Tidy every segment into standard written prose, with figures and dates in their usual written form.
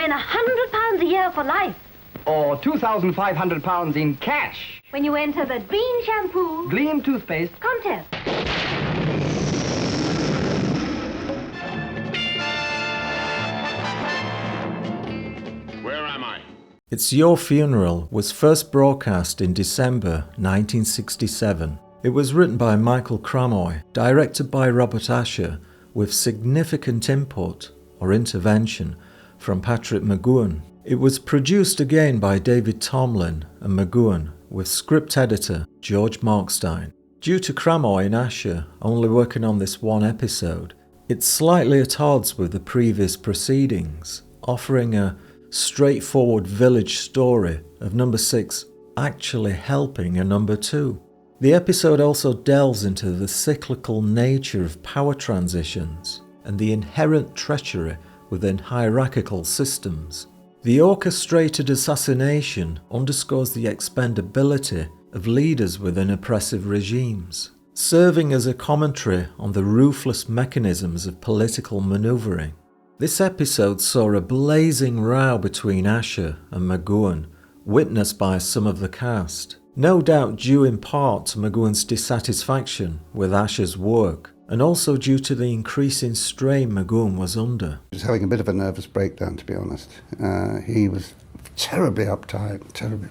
win £100 a year for life. Or £2,500 in cash. When you enter the Green Shampoo Gleam toothpaste contest. Where am I? It's Your Funeral was first broadcast in December 1967. It was written by Michael Cramoy, directed by Robert Asher, with significant input or intervention from Patrick McGoohan. It was produced again by David Tomlin and McGoohan, with script editor George Markstein. Due to Cramoy and Asher only working on this one episode, it's slightly at odds with the previous proceedings, offering a straightforward village story of number 6 actually helping a number 2. The episode also delves into the cyclical nature of power transitions and the inherent treachery within hierarchical systems. The orchestrated assassination underscores the expendability of leaders within oppressive regimes, serving as a commentary on the ruthless mechanisms of political manoeuvring. This episode saw a blazing row between Asher and McGoohan, witnessed by some of the cast, no doubt due in part to McGoohan's dissatisfaction with Asher's work, and also due to the increasing strain McGoohan was under. He was having a bit of a nervous breakdown, to be honest. He was terribly uptight, terribly.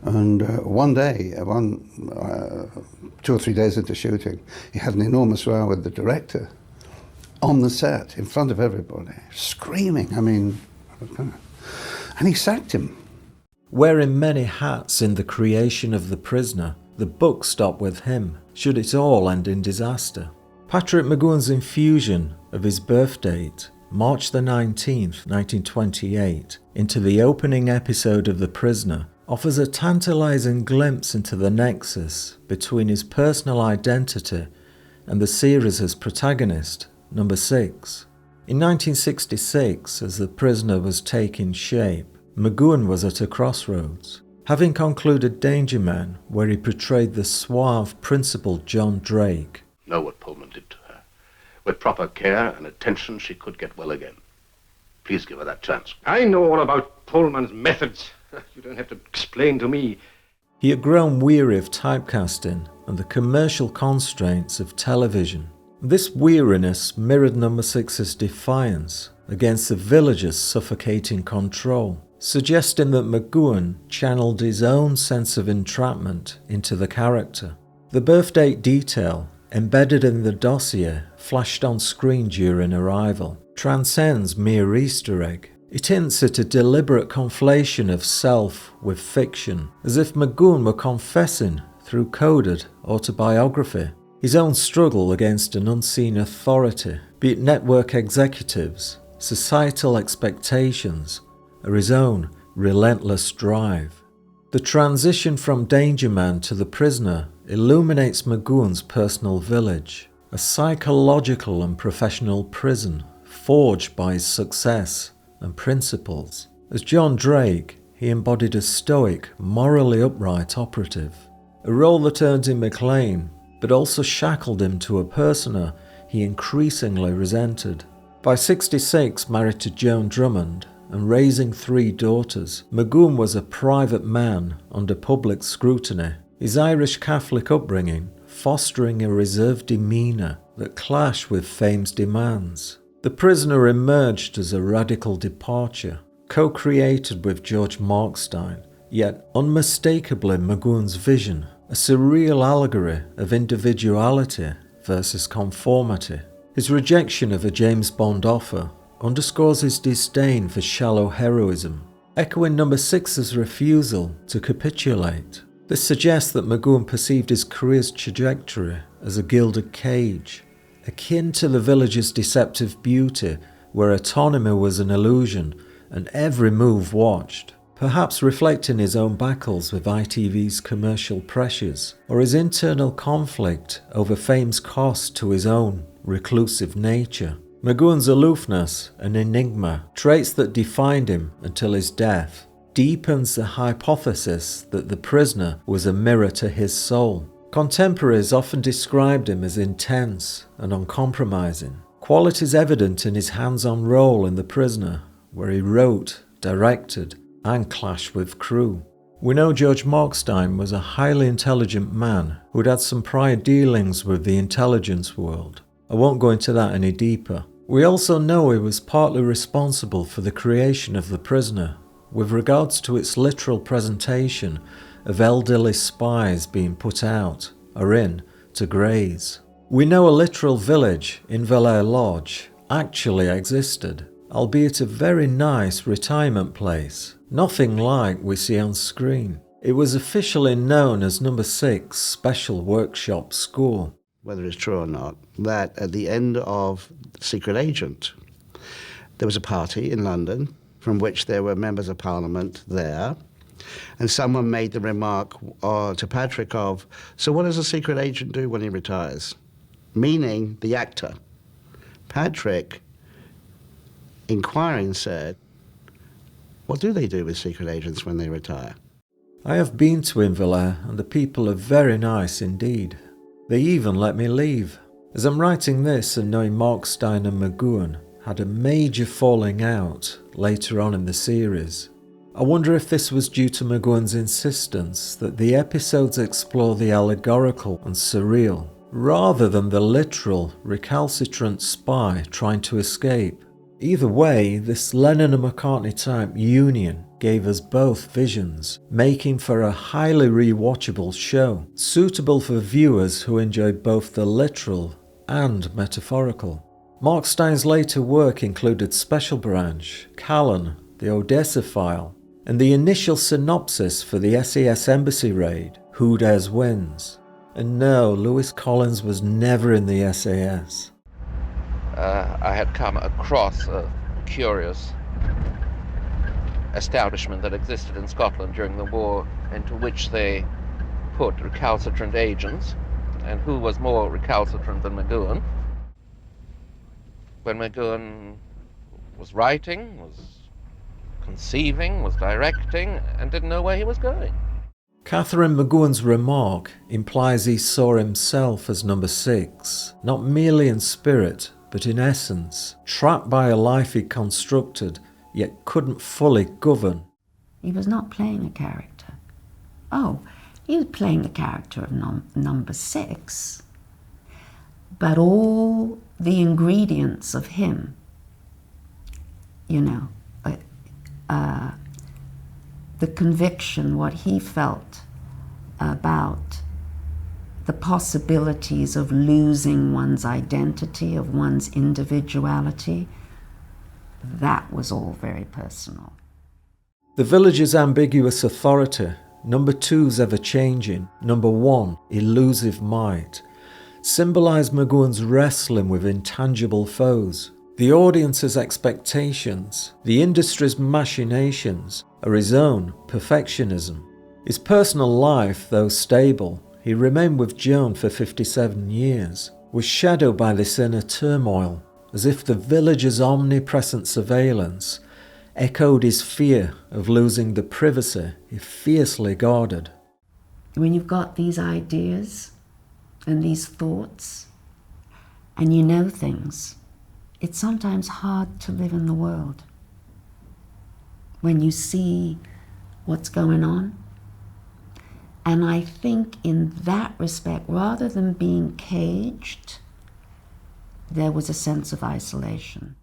And one day, 2 or 3 days into shooting, he had an enormous row with the director on the set, in front of everybody, screaming, and he sacked him. Wearing many hats in the creation of The Prisoner, the book stopped with him, should it all end in disaster. Patrick McGoohan's infusion of his birth date, March the 19th, 1928, into the opening episode of The Prisoner, offers a tantalising glimpse into the nexus between his personal identity and the series' protagonist, number 6. In 1966, as The Prisoner was taking shape, McGoohan was at a crossroads. Having concluded Danger Man, where he portrayed the suave Principal John Drake. Know what Pullman did to her. With proper care and attention, she could get well again. Please give her that chance. I know all about Pullman's methods. You don't have to explain to me. He had grown weary of typecasting and the commercial constraints of television. This weariness mirrored number 6's defiance against the villagers' suffocating control, suggesting that McGoohan channeled his own sense of entrapment into the character. The birth date detail, embedded in the dossier, flashed on screen during arrival, transcends mere Easter egg. It hints at a deliberate conflation of self with fiction, as if McGoohan were confessing, through coded autobiography, his own struggle against an unseen authority, be it network executives, societal expectations, or his own relentless drive. The transition from Danger Man to The Prisoner illuminates McGoohan's personal village, a psychological and professional prison forged by his success and principles. As John Drake, he embodied a stoic, morally upright operative, a role that earned him acclaim, but also shackled him to a persona he increasingly resented. By 66, married to Joan Drummond and raising 3 daughters, McGoohan was a private man under public scrutiny, his Irish Catholic upbringing fostering a reserved demeanour that clashed with fame's demands. The Prisoner emerged as a radical departure, co-created with George Markstein, yet unmistakably McGoohan's vision, a surreal allegory of individuality versus conformity. His rejection of a James Bond offer underscores his disdain for shallow heroism, echoing number 6's refusal to capitulate. This suggests that McGoohan perceived his career's trajectory as a gilded cage, akin to the village's deceptive beauty, where autonomy was an illusion and every move watched, perhaps reflecting his own battles with ITV's commercial pressures, or his internal conflict over fame's cost to his own reclusive nature. McGoohan's aloofness, an enigma, traits that defined him until his death, deepens the hypothesis that The Prisoner was a mirror to his soul. Contemporaries often described him as intense and uncompromising, qualities evident in his hands-on role in The Prisoner, where he wrote, directed, and clashed with crew. We know George Markstein was a highly intelligent man who'd had some prior dealings with the intelligence world. I won't go into that any deeper. We also know he was partly responsible for the creation of The Prisoner, with regards to its literal presentation of elderly spies being put out, or in, to graze. We know a literal village, Inverlair Lodge, actually existed, albeit a very nice retirement place, nothing like we see on screen. It was officially known as No. 6 Special Workshop School. Whether it's true or not, that at the end of Secret Agent, there was a party in London from which there were members of Parliament there, and someone made the remark to Patrick of, so what does a secret agent do when he retires? Meaning the actor. Patrick, inquiring, said, what do they do with secret agents when they retire? I have been to Inverlair, and the people are very nice indeed. They even let me leave. As I'm writing this and knowing Markstein and McGoohan had a major falling out later on in the series, I wonder if this was due to McGoohan's insistence that the episodes explore the allegorical and surreal, rather than the literal, recalcitrant spy trying to escape. Either way, this Lennon and McCartney type union gave us both visions, making for a highly rewatchable show, suitable for viewers who enjoy both the literal and metaphorical. Markstein's later work included Special Branch, Callan, the Odessa File, and the initial synopsis for the SAS Embassy raid, Who Dares Wins. And no, Lewis Collins was never in the SAS. I had come across a curious establishment that existed in Scotland during the war, into which they put recalcitrant agents, and who was more recalcitrant than McGoohan? When McGoohan was writing, was conceiving, was directing, and didn't know where he was going. Catherine McGoohan's remark implies he saw himself as No. 6, not merely in spirit, but in essence, trapped by a life he constructed, yet couldn't fully govern. He was not playing a character. Oh, he was playing the character of number 6, but all the ingredients of him, the conviction, what he felt about the possibilities of losing one's identity, of one's individuality, that was all very personal. The village's ambiguous authority, No. 2's ever-changing, No. 1, elusive might, symbolised McGoohan's wrestling with intangible foes. The audience's expectations, the industry's machinations, or his own perfectionism. His personal life, though stable, he remained with Joan for 57 years, was shadowed by this inner turmoil, as if the village's omnipresent surveillance echoed his fear of losing the privacy he fiercely guarded. When you've got these ideas and these thoughts, and you know things, it's sometimes hard to live in the world. When you see what's going on. And I think in that respect, rather than being caged, there was a sense of isolation.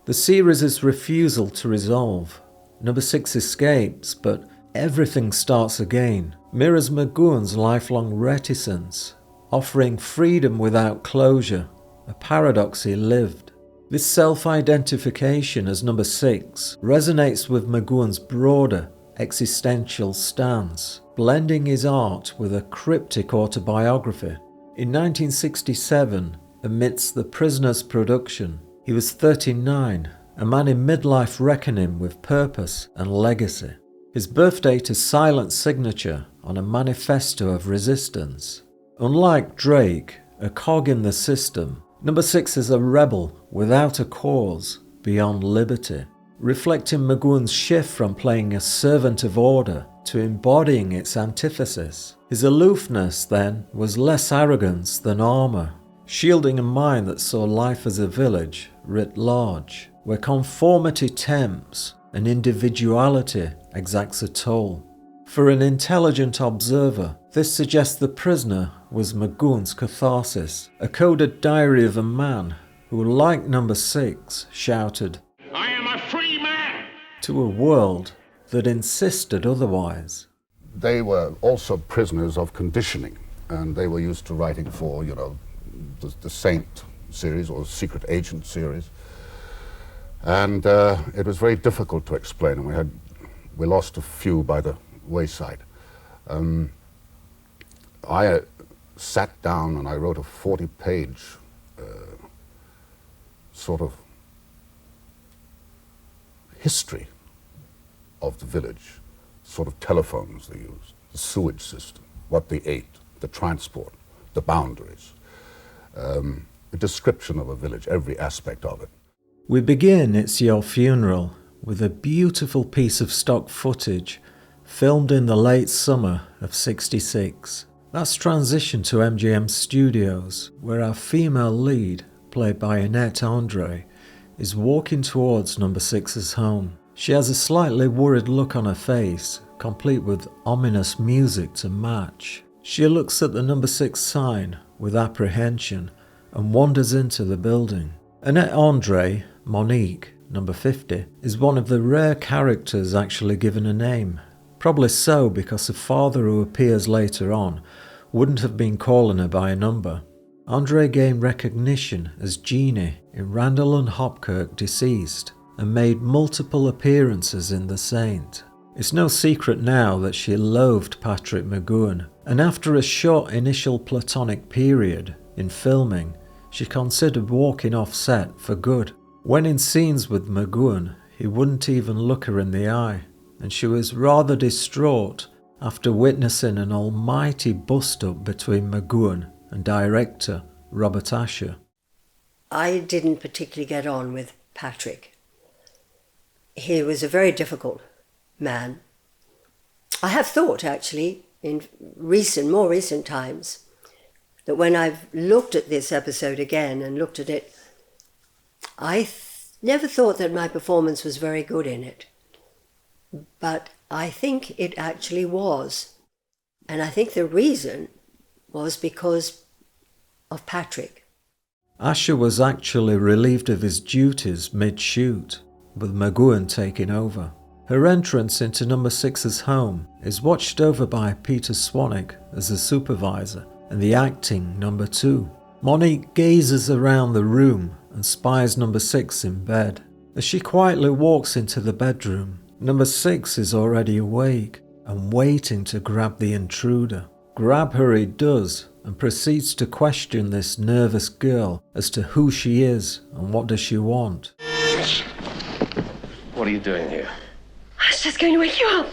The series' refusal to resolve. No. 6 escapes, but everything starts again, mirrors McGoohan's lifelong reticence, offering freedom without closure, a paradox he lived. This self-identification as No. 6 resonates with McGoohan's broader existential stance, blending his art with a cryptic autobiography. In 1967, amidst The Prisoner's production, he was 39, a man in midlife reckoning with purpose and legacy. His birth date is silent signature on a manifesto of resistance. Unlike Drake, a cog in the system, No. 6 is a rebel without a cause, beyond liberty, reflecting McGoohan's shift from playing a servant of order to embodying its antithesis. His aloofness, then, was less arrogance than armour. shielding a mind that saw life as a village writ large, where conformity tempts and individuality exacts a toll. For an intelligent observer, this suggests the prisoner was McGoohan's catharsis, a coded diary of a man who, like number 6, shouted, "I am a free man!" to a world that insisted otherwise. They were also prisoners of conditioning, and they were used to writing for, the Saint series or Secret Agent series. And it was very difficult to explain, and we lost a few by the wayside. I sat down and I wrote a 40-page sort of history of the village, sort of telephones they used, the sewage system, what they ate, the transport, the boundaries, a description of a village, every aspect of it. We begin It's Your Funeral with a beautiful piece of stock footage filmed in the late summer of '66. That's transition to MGM Studios, where our female lead, played by Annette Andre, is walking towards number 6's home. She has a slightly worried look on her face, complete with ominous music to match. She looks at the number 6 sign with apprehension and wanders into the building. Annette Andre, Monique, number 50, is one of the rare characters actually given a name. Probably so because the father who appears later on wouldn't have been calling her by a number. Andre gained recognition as Jeannie in Randall and Hopkirk Deceased and made multiple appearances in The Saint. It's no secret now that she loathed Patrick McGoohan, and after a short initial platonic period in filming, she considered walking off set for good. When in scenes with McGoohan, he wouldn't even look her in the eye, and she was rather distraught after witnessing an almighty bust-up between McGoohan and director Robert Asher. I didn't particularly get on with Patrick. He was a very difficult man. I have thought, actually, in more recent times, that when I've looked at this episode again and looked at it, I never thought that my performance was very good in it. But I think it actually was. And I think the reason was because of Patrick. Asher was actually relieved of his duties mid-shoot, with McGoohan taking over. Her entrance into number 6's home is watched over by Peter Swanick as the supervisor and the acting number 2. Monique gazes around the room and spies number 6 in bed. As she quietly walks into the bedroom, number 6 is already awake and waiting to grab the intruder. Grab her he does and proceeds to question this nervous girl as to who she is and what does she want. What are you doing here? I was just going to wake you up.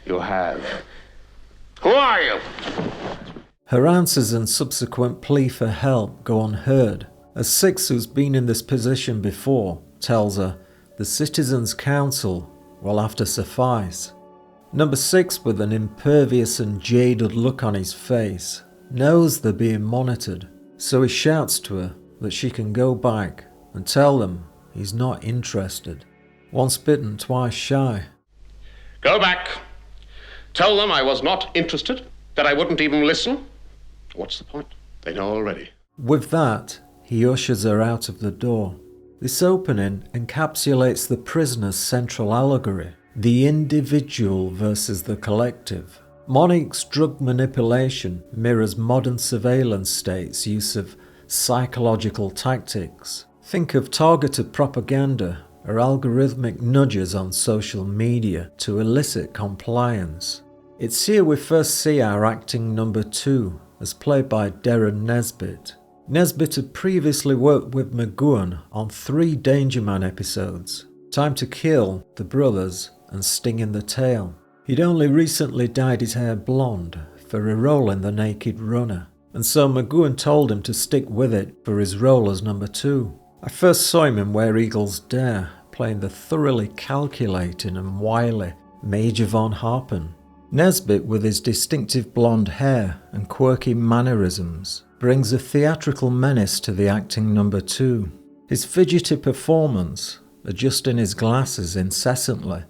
You have. Who are you? Her answers and subsequent plea for help go unheard, as 6, who's been in this position before, tells her the Citizens' Council will have to suffice. Number 6, with an impervious and jaded look on his face, knows they're being monitored, so he shouts to her that she can go back and tell them he's not interested. Once bitten, twice shy. Go back. Tell them I was not interested, that I wouldn't even listen. What's the point? They know already. With that, he ushers her out of the door. This opening encapsulates the prisoner's central allegory, the individual versus the collective. Monique's drug manipulation mirrors modern surveillance states' use of psychological tactics. Think of targeted propaganda or algorithmic nudges on social media to elicit compliance. It's here we first see our acting number 2, as played by Darren Nesbitt. Nesbitt had previously worked with McGoohan on 3 Danger Man episodes, Time to Kill, The Brothers, and Sting in the Tail. He'd only recently dyed his hair blonde for a role in The Naked Runner, and so McGoohan told him to stick with it for his role as number 2. I first saw him in Where Eagles Dare, playing the thoroughly calculating and wily Major von Harpen. Nesbitt, with his distinctive blonde hair and quirky mannerisms, brings a theatrical menace to the acting number 2. His fidgety performance, adjusting his glasses incessantly,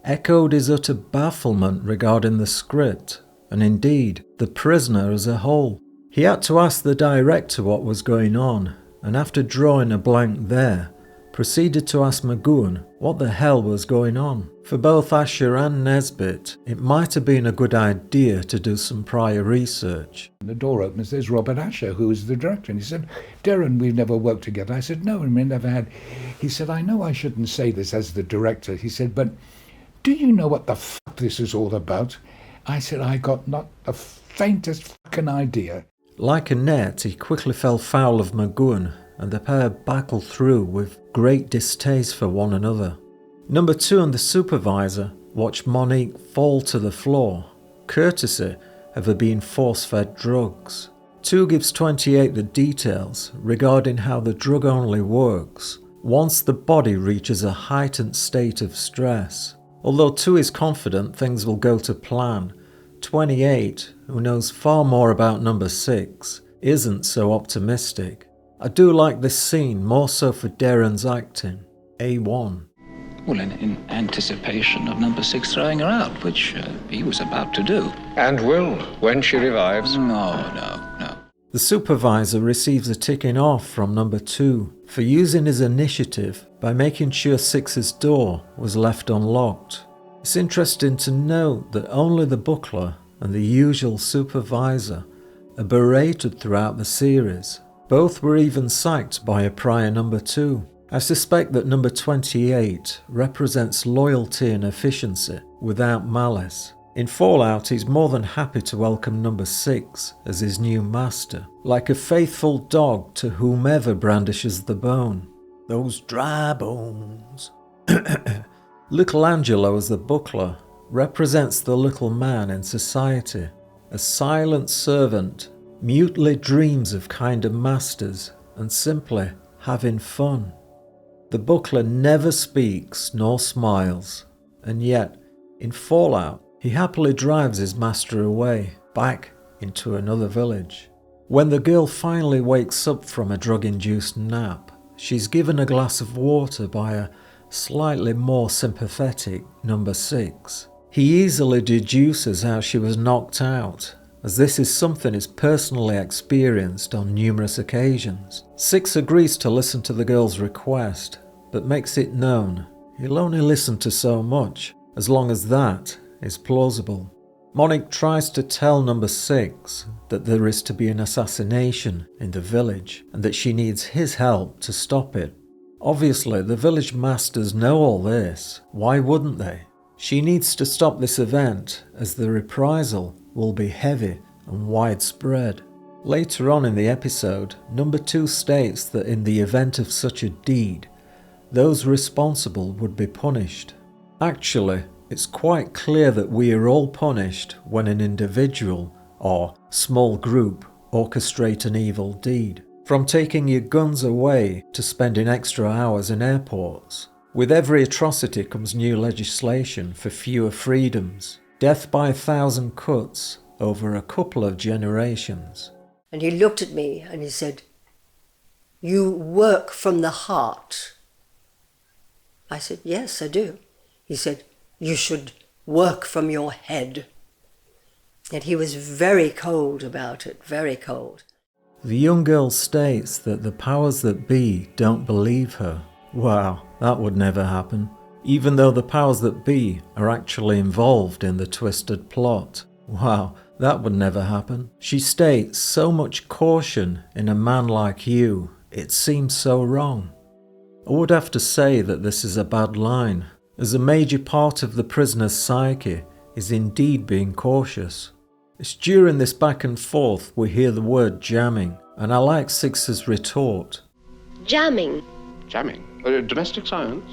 echoed his utter bafflement regarding the script, and indeed, the prisoner as a whole. He had to ask the director what was going on, and after drawing a blank there, proceeded to ask McGoohan what the hell was going on. For both Asher and Nesbitt, it might have been a good idea to do some prior research. The door opens, there's Robert Asher, who is the director, and he said, Darren, we've never worked together. I said, no, we never had. He said, I know I shouldn't say this as the director. He said, but do you know what the fuck this is all about? I said, I got not the faintest fucking idea. Like a net, he quickly fell foul of McGoohan, and the pair battled through with great distaste for one another. Number 2 and the supervisor watched Monique fall to the floor, courtesy of her being force-fed drugs. 2 gives 28 the details regarding how the drug only works once the body reaches a heightened state of stress. Although 2 is confident things will go to plan, 28, who knows far more about number 6, isn't so optimistic. I do like this scene more so for Darren's acting. A1. Well, in anticipation of number 6 throwing her out, which he was about to do. And will, when she revives. No. The supervisor receives a ticking off from number 2 for using his initiative by making sure 6's door was left unlocked. It's interesting to note that only the butler and the usual supervisor are berated throughout the series. Both were even sacked by a prior number 2. I suspect that number 28 represents loyalty and efficiency without malice. In Fallout, he's more than happy to welcome number 6 as his new master, like a faithful dog to whomever brandishes the bone. Those dry bones. Little Angelo as the butler represents the little man in society, a silent servant, mutely dreams of kinder masters and simply having fun. The butler never speaks nor smiles, and yet, in Fallout, he happily drives his master away, back into another village. When the girl finally wakes up from a drug-induced nap, she's given a glass of water by a slightly more sympathetic number 6. He easily deduces how she was knocked out, as this is something he's personally experienced on numerous occasions. 6 agrees to listen to the girl's request, but makes it known he'll only listen to so much, as long as that is plausible. Monique tries to tell number 6 that there is to be an assassination in the village, and that she needs his help to stop it. Obviously, the village masters know all this. Why wouldn't they? She needs to stop this event, as the reprisal will be heavy and widespread. Later on in the episode, number 2 states that in the event of such a deed, those responsible would be punished. Actually, it's quite clear that we are all punished when an individual or small group orchestrate an evil deed. From taking your guns away to spending extra hours in airports. With every atrocity comes new legislation for fewer freedoms. Death by 1,000 cuts over a couple of generations. And he looked at me and he said, "You work from the heart." I said, "Yes, I do." He said, "You should work from your head." And he was very cold about it, very cold. The young girl states that the powers that be don't believe her. Wow, that would never happen. Even though the powers that be are actually involved in the twisted plot. Wow, that would never happen. She states so much caution in a man like you, it seems so wrong. I would have to say that this is a bad line, as a major part of the prisoner's psyche is indeed being cautious. It's during this back and forth we hear the word jamming, and I like Six's retort. Jamming. Jamming? Domestic science?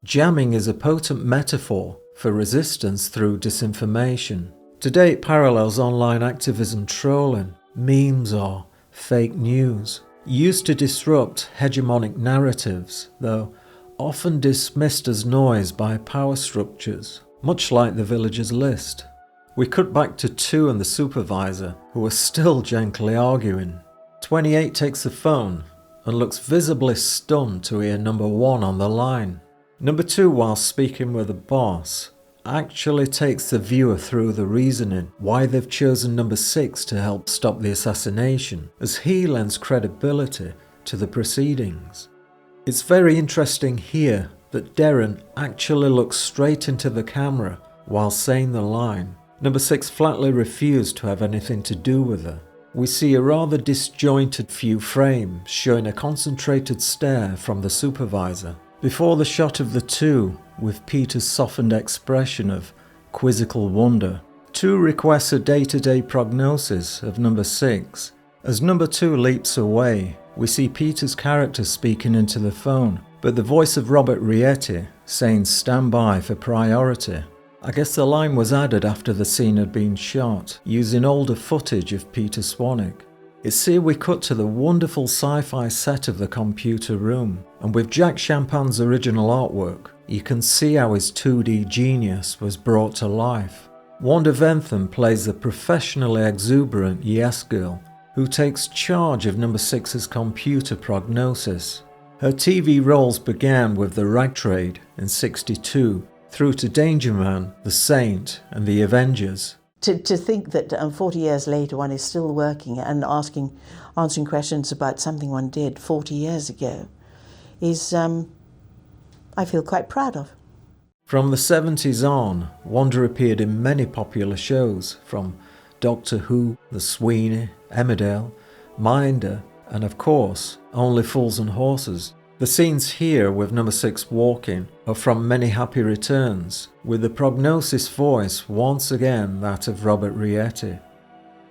Jamming is a potent metaphor for resistance through disinformation. Today it parallels online activism trolling, memes or fake news, used to disrupt hegemonic narratives, though often dismissed as noise by power structures, much like the Villagers List. We cut back to 2 and the supervisor, who are still gently arguing. 28 takes the phone and looks visibly stunned to hear number 1 on the line. Number 2, while speaking with the boss, actually takes the viewer through the reasoning why they've chosen number 6 to help stop the assassination, as he lends credibility to the proceedings. It's very interesting here that Darren actually looks straight into the camera while saying the line. Number 6 flatly refused to have anything to do with her. We see a rather disjointed few frames showing a concentrated stare from the supervisor, before the shot of the 2 with Peter's softened expression of quizzical wonder. 2 requests a day-to-day prognosis of number 6. As number 2 leaps away, we see Peter's character speaking into the phone, but the voice of Robert Rietti saying stand by for priority. I guess the line was added after the scene had been shot, using older footage of Peter Swanwick. It's here we cut to the wonderful sci-fi set of the computer room, and with Jack Champagn's original artwork, you can see how his 2D genius was brought to life. Wanda Ventham plays the professionally exuberant Yes Girl, who takes charge of number 6's computer Prognosis. Her TV roles began with The Rag Trade in '62, through to Danger Man, The Saint and The Avengers. To think that 40 years later one is still working and answering questions about something one did 40 years ago is, I feel quite proud of. From the 70s on, Wanda appeared in many popular shows, from Doctor Who, The Sweeney, Emmerdale, Minder, and of course, Only Fools and Horses. The scenes here with number 6 walking are from Many Happy Returns, with the Prognosis voice once again that of Robert Rietti.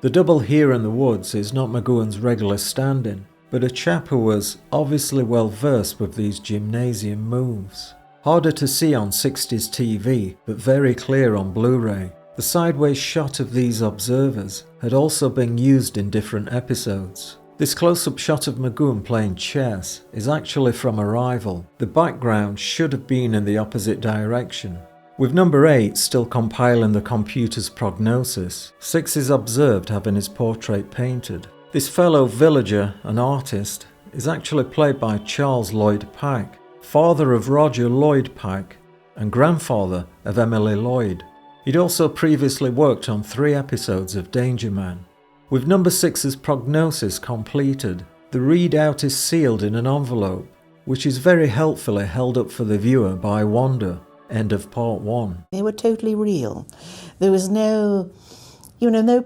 The double here in the woods is not McGoohan's regular stand-in, but a chap who was obviously well versed with these gymnasium moves. Harder to see on 60s TV, but very clear on Blu-ray. The sideways shot of these observers had also been used in different episodes. This close-up shot of McGoohan playing chess is actually from Arrival. The background should have been in the opposite direction. With number 8 still compiling the computer's Prognosis, 6 is observed having his portrait painted. This fellow villager and artist is actually played by Charles Lloyd Pack, father of Roger Lloyd Pack and grandfather of Emily Lloyd. He'd also previously worked on 3 episodes of Danger Man. With number 6's Prognosis completed, the readout is sealed in an envelope, which is very helpfully held up for the viewer by Wanda. End of part 1. They were totally real. There was no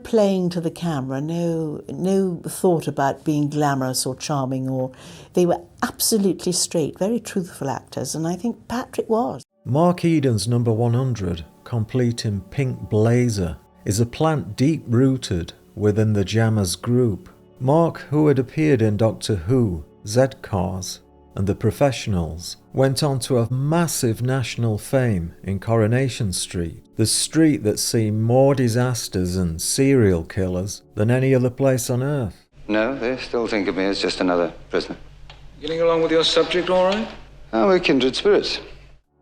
playing to the camera, no thought about being glamorous or charming, or they were absolutely straight, very truthful actors, and I think Patrick was. Mark Eden's number 100, complete in pink blazer, is a plant deep-rooted within the Jammers group. Mark, who had appeared in Doctor Who, Z-Cars, and The Professionals, went on to have massive national fame in Coronation Street, the street that's seen more disasters and serial killers than any other place on earth. No, they still think of me as just another prisoner. Getting along with your subject all right? Oh, we're kindred spirits.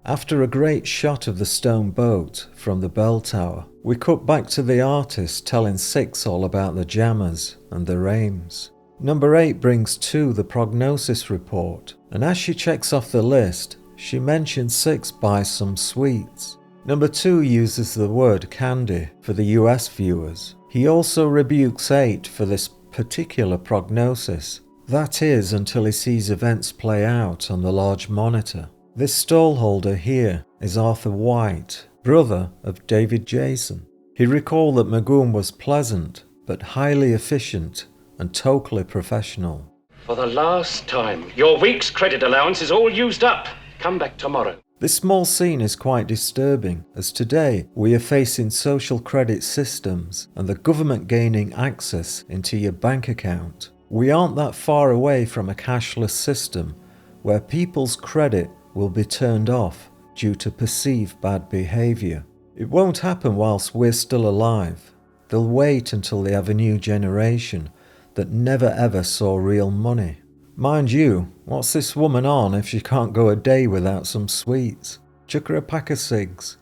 After a great shot of the stone boat from the bell tower, we cut back to the artist telling 6 all about the Jammers and their aims. Number 8 brings 2 the Prognosis report, and as she checks off the list, she mentions 6 buys some sweets. Number 2 uses the word candy for the US viewers. He also rebukes 8 for this particular prognosis. That is until he sees events play out on the large monitor. This stallholder here is Arthur White, brother of David Jason. He recalled that McGoohan was pleasant, but highly efficient and totally professional. For the last time, your week's credit allowance is all used up. Come back tomorrow. This small scene is quite disturbing, as today we are facing social credit systems and the government gaining access into your bank account. We aren't that far away from a cashless system where people's credit will be turned off due to perceived bad behaviour. It won't happen whilst we're still alive. They'll wait until they have a new generation that never ever saw real money. Mind you, what's this woman on if she can't go a day without some sweets? Chuck her a pack of cigs.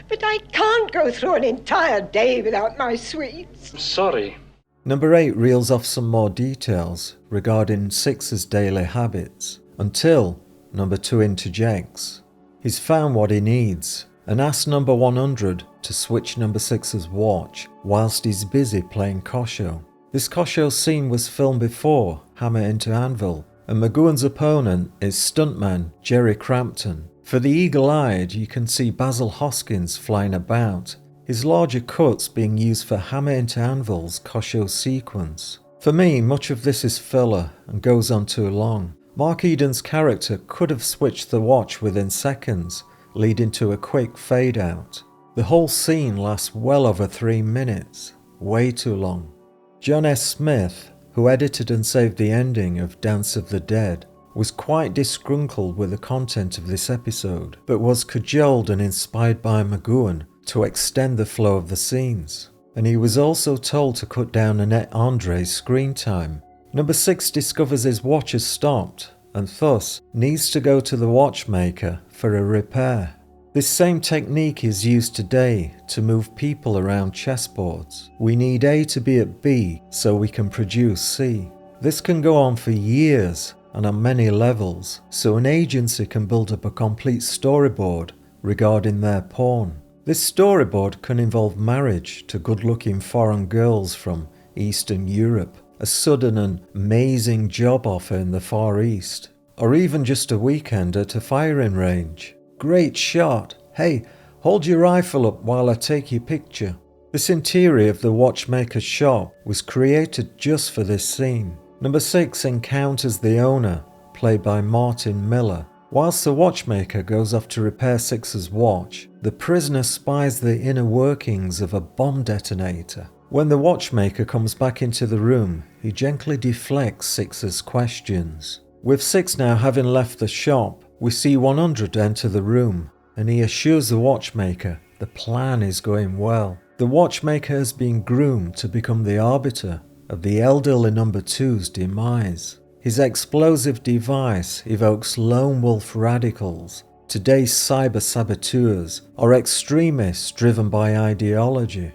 But I can't go through an entire day without my sweets. I'm sorry. Number 8 reels off some more details regarding Six's daily habits, until number 2 interjects. He's found what he needs and asks number 100 to switch number 6's watch whilst he's busy playing Kosho. This Kosho scene was filmed before Hammer into Anvil, and McGoohan's opponent is stuntman Jerry Crampton. For the eagle-eyed, you can see Basil Hoskins flying about, his larger cuts being used for Hammer into Anvil's Kosho sequence. For me, much of this is filler and goes on too long. Mark Eden's character could have switched the watch within seconds, leading to a quick fade out. The whole scene lasts well over 3 minutes, way too long. John S. Smith, who edited and saved the ending of Dance of the Dead, was quite disgruntled with the content of this episode, but was cajoled and inspired by McGoohan to extend the flow of the scenes. And he was also told to cut down Annette Andre's screen time. Number 6 discovers his watch has stopped, and thus needs to go to the watchmaker for a repair. This same technique is used today to move people around chessboards. We need A to be at B so we can produce C. This can go on for years and on many levels, so an agency can build up a complete storyboard regarding their pawn. This storyboard can involve marriage to good-looking foreign girls from Eastern Europe, a sudden and amazing job offer in the Far East, or even just a weekend at a firing range. Great shot! Hey, hold your rifle up while I take your picture. This interior of the watchmaker's shop was created just for this scene. Number 6 encounters the owner, played by Martin Miller. Whilst the watchmaker goes off to repair Six's watch, the prisoner spies the inner workings of a bomb detonator. When the watchmaker comes back into the room, he gently deflects Six's questions. With Six now having left the shop, we see 100 enter the room, and he assures the watchmaker the plan is going well. The watchmaker has been groomed to become the arbiter of the elderly number 2's demise. His explosive device evokes lone wolf radicals, today's cyber saboteurs, or extremists driven by ideology.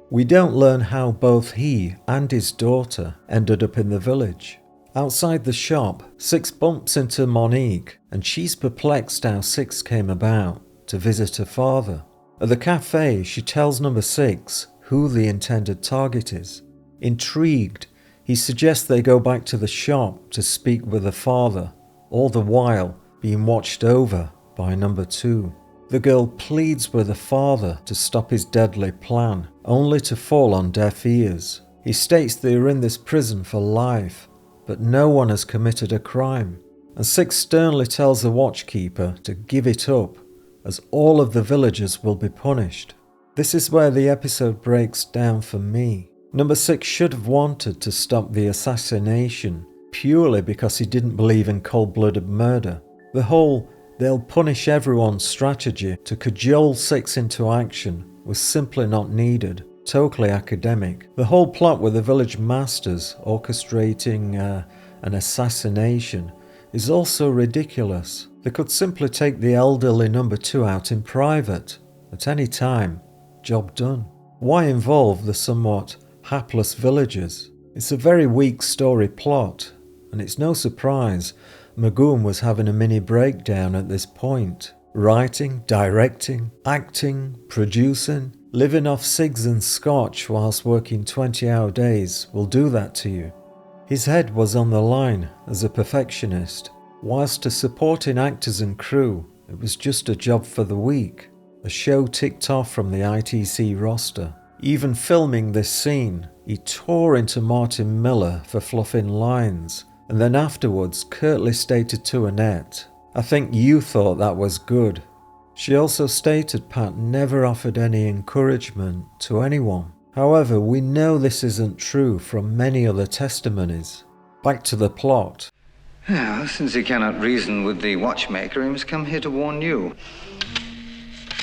We don't learn how both he and his daughter ended up in the village. Outside the shop, Six bumps into Monique, and she's perplexed how Six came about to visit her father. At the cafe, she tells number 6 who the intended target is. Intrigued, he suggests they go back to the shop to speak with the father, all the while being watched over by number 2. The girl pleads with the father to stop his deadly plan, only to fall on deaf ears. He states they are in this prison for life, but no one has committed a crime, and Six sternly tells the watchkeeper to give it up, as all of the villagers will be punished. This is where the episode breaks down for me. Number 6 should have wanted to stop the assassination, purely because he didn't believe in cold-blooded murder. The whole "they'll punish everyone" strategy to cajole Six into action was simply not needed. Totally academic. The whole plot with the village masters orchestrating an assassination is also ridiculous. They could simply take the elderly number 2 out in private, at any time, job done. Why involve the somewhat hapless villagers? It's a very weak story plot, and it's no surprise McGoohan was having a mini breakdown at this point. Writing, directing, acting, producing, living off cigs and scotch whilst working 20-hour days will do that to you. His head was on the line as a perfectionist, whilst to supporting actors and crew, it was just a job for the week. A show ticked off from the ITC roster. Even filming this scene, he tore into Martin Miller for fluffing lines, and then afterwards curtly stated to Annette, "I think you thought that was good." She also stated Pat never offered any encouragement to anyone. However, we know this isn't true from many other testimonies. Back to the plot. Well, since he cannot reason with the watchmaker, he must come here to warn you.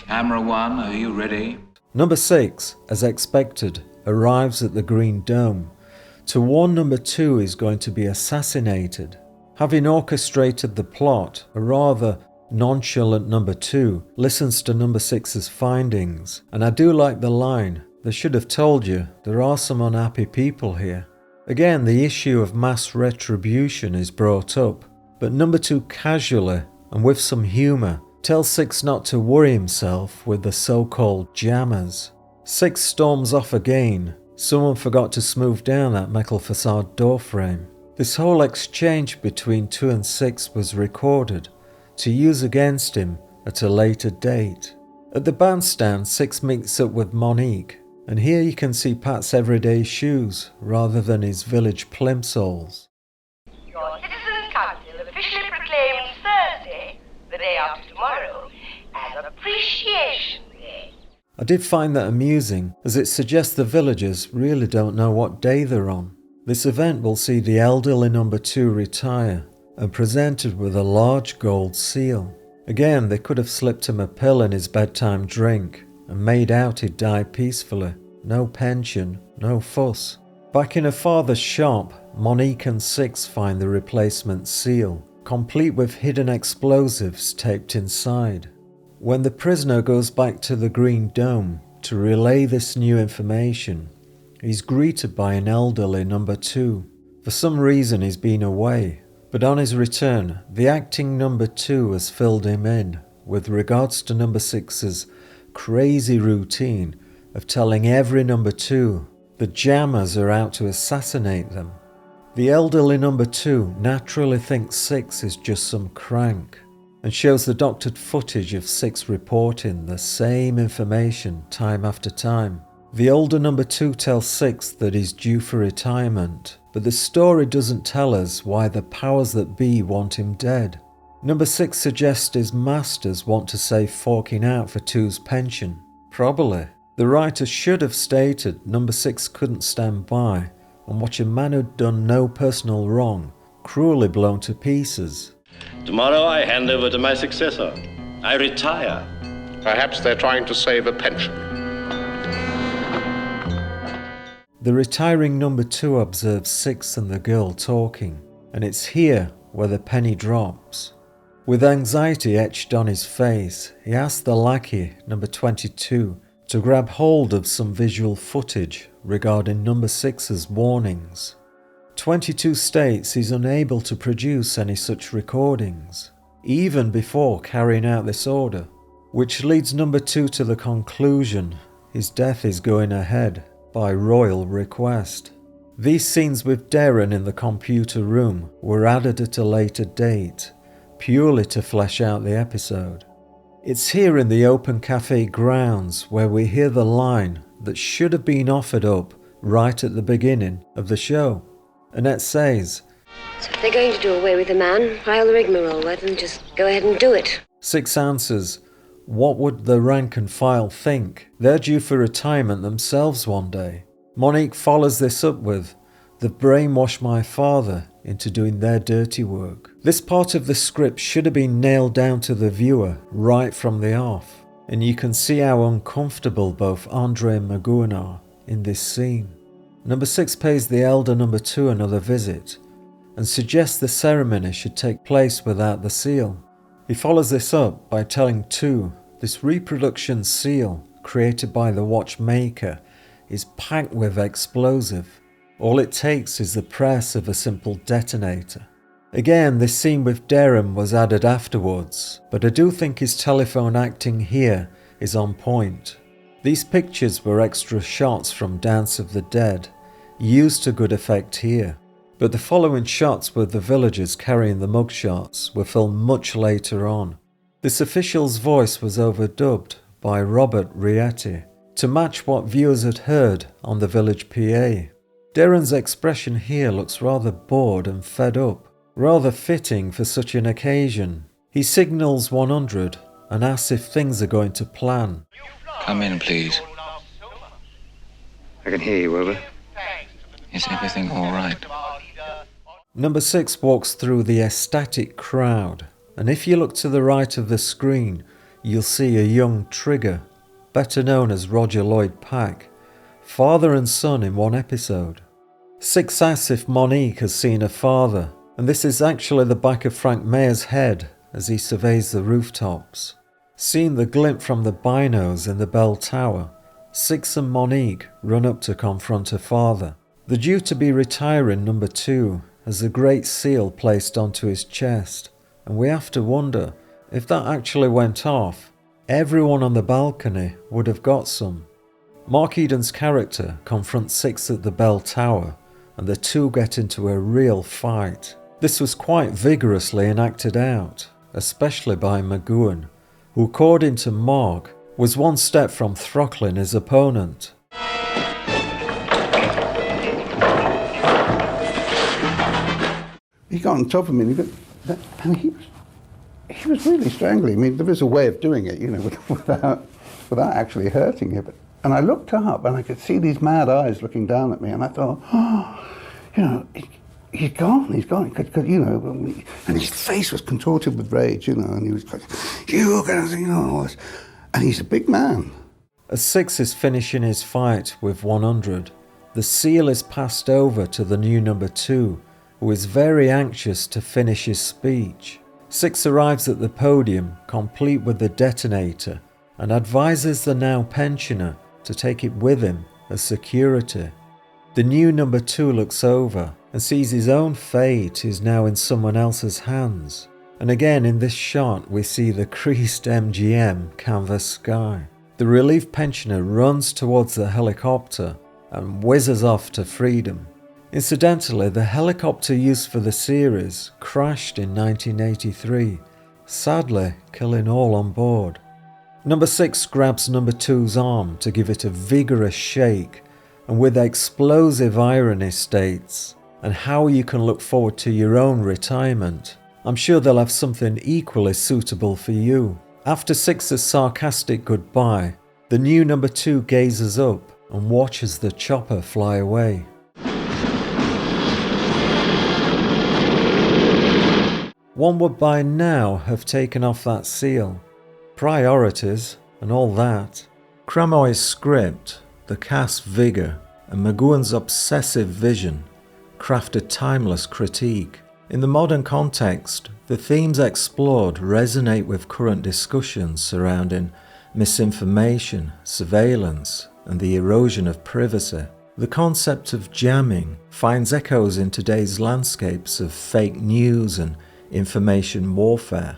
Camera 1, are you ready? Number 6, as expected, arrives at the Green Dome to warn number 2 is going to be assassinated. Having orchestrated the plot, a rather Nonchalant number 2 listens to number 6's findings, and I do like the line, "They should have told you, there are some unhappy people here." Again, the issue of mass retribution is brought up, but number 2 casually, and with some humour, tells 6 not to worry himself with the so-called jammers. 6 storms off again. Someone forgot to smooth down that metal facade door frame. This whole exchange between 2 and 6 was recorded to use against him at a later date. At the bandstand, 6 meets up with Monique, and here you can see Pat's everyday shoes rather than his village plimsolls. Your Citizens' Council officially proclaimed Thursday, the day after tomorrow, as Appreciation Day. I did find that amusing, as it suggests the villagers really don't know what day they're on. This event will see the elderly number 2 retire and presented with a large gold seal. Again, they could have slipped him a pill in his bedtime drink and made out he'd died peacefully. No pension, no fuss. Back in her father's shop, Monique and 6 find the replacement seal, complete with hidden explosives taped inside. When the prisoner goes back to the Green Dome to relay this new information, he's greeted by an elderly number 2. For some reason he's been away, but on his return, the acting number 2 has filled him in with regards to number 6's crazy routine of telling every number 2 the jammers are out to assassinate them. The elderly number 2 naturally thinks 6 is just some crank and shows the doctored footage of 6 reporting the same information time after time. The older number 2 tells 6 that he's due for retirement, but the story doesn't tell us why the powers that be want him dead. Number 6 suggests his masters want to save forking out for 2's pension. Probably. The writer should have stated number 6 couldn't stand by and watch a man who'd done no personal wrong cruelly blown to pieces. Tomorrow I hand over to my successor. I retire. Perhaps they're trying to save a pension. The retiring number 2 observes 6 and the girl talking, and it's here where the penny drops. With anxiety etched on his face, he asks the lackey, number 22, to grab hold of some visual footage regarding number 6's warnings. 22 states he's unable to produce any such recordings, even before carrying out this order, which leads number 2 to the conclusion his death is going ahead by royal request. These scenes with Darren in the computer room were added at a later date, purely to flesh out the episode. It's here in the open cafe grounds where we hear the line that should have been offered up right at the beginning of the show. Annette says, "So if they're going to do away with the man, file the rigmarole, let them just go ahead and do it." 6 answers, what would the rank and file think? They're due for retirement themselves one day. Monique follows this up with, "They've brainwashed my father into doing their dirty work." This part of the script should have been nailed down to the viewer right from the off, and you can see how uncomfortable both Andre and McGoohan are in this scene. Number 6 pays the elder number 2 another visit and suggests the ceremony should take place without the seal. He follows this up by telling 2 this reproduction seal created by the watchmaker is packed with explosive. All it takes is the press of a simple detonator. Again, this scene with Darren was added afterwards, but I do think his telephone acting here is on point. These pictures were extra shots from Dance of the Dead, used to good effect here, but the following shots with the villagers carrying the mugshots were filmed much later on. This official's voice was overdubbed by Robert Rietti to match what viewers had heard on the village PA. Darren's expression here looks rather bored and fed up, rather fitting for such an occasion. He signals 100 and asks if things are going to plan. Come in, please. I can hear you, Wilbur. Is everything all right? Number 6 walks through the ecstatic crowd, and if you look to the right of the screen, you'll see a young Trigger, better known as Roger Lloyd Pack, father and son in one episode. 6 asks if Monique has seen her father, and this is actually the back of Frank Mayer's head as he surveys the rooftops. Seeing the glint from the binos in the bell tower, Six and Monique run up to confront her father. The due-to-be retiring number 2 has the Great Seal placed onto his chest, and we have to wonder, if that actually went off, everyone on the balcony would have got some. Mark Eden's character confronts Six at the bell tower, and the two get into a real fight. This was quite vigorously enacted out, especially by McGoohan, who, according to Mark, was one step from throttling his opponent. He got on top of me, and he was really strangling. I mean, there is a way of doing it, you know, without actually hurting you. And I looked up, and I could see these mad eyes looking down at me, and I thought, oh, you know, he's gone, you know, and his face was contorted with rage, you know, and he was like, you're going to, you know, all this. And he's a big man. As Six is finishing his fight with 100, the seal is passed over to the new number 2, who is very anxious to finish his speech. Six arrives at the podium, complete with the detonator, and advises the now pensioner to take it with him as security. The new number 2 looks over and sees his own fate is now in someone else's hands. And again in this shot we see the creased MGM canvas sky. The relieved pensioner runs towards the helicopter and whizzes off to freedom. Incidentally, the helicopter used for the series crashed in 1983, sadly killing all on board. Number 6 grabs number 2's arm to give it a vigorous shake, and with explosive irony states, and how you can look forward to your own retirement. I'm sure they'll have something equally suitable for you. After Six's sarcastic goodbye, the new number 2 gazes up and watches the chopper fly away. One would by now have taken off that seal. Priorities and all that. Cramoy's script, the cast's vigour, and McGoohan's obsessive vision craft a timeless critique. In the modern context, the themes explored resonate with current discussions surrounding misinformation, surveillance, and the erosion of privacy. The concept of jamming finds echoes in today's landscapes of fake news and information warfare,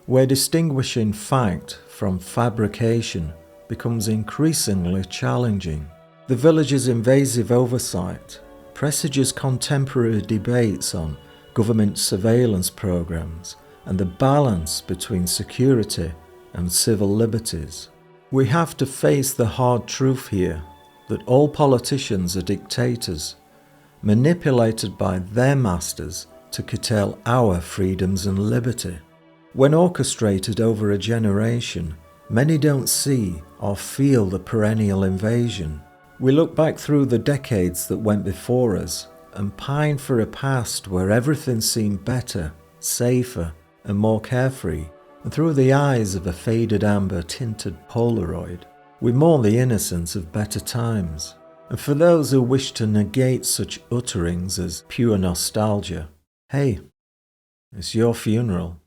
where distinguishing fact from fabrication becomes increasingly challenging. The Village's invasive oversight presages contemporary debates on government surveillance programs and the balance between security and civil liberties. We have to face the hard truth here that all politicians are dictators, manipulated by their masters to curtail our freedoms and liberty. When orchestrated over a generation, many don't see or feel the perennial invasion. We look back through the decades that went before us and pine for a past where everything seemed better, safer, and more carefree, and through the eyes of a faded amber tinted Polaroid, we mourn the innocence of better times. And for those who wish to negate such utterings as pure nostalgia, hey, it's your funeral.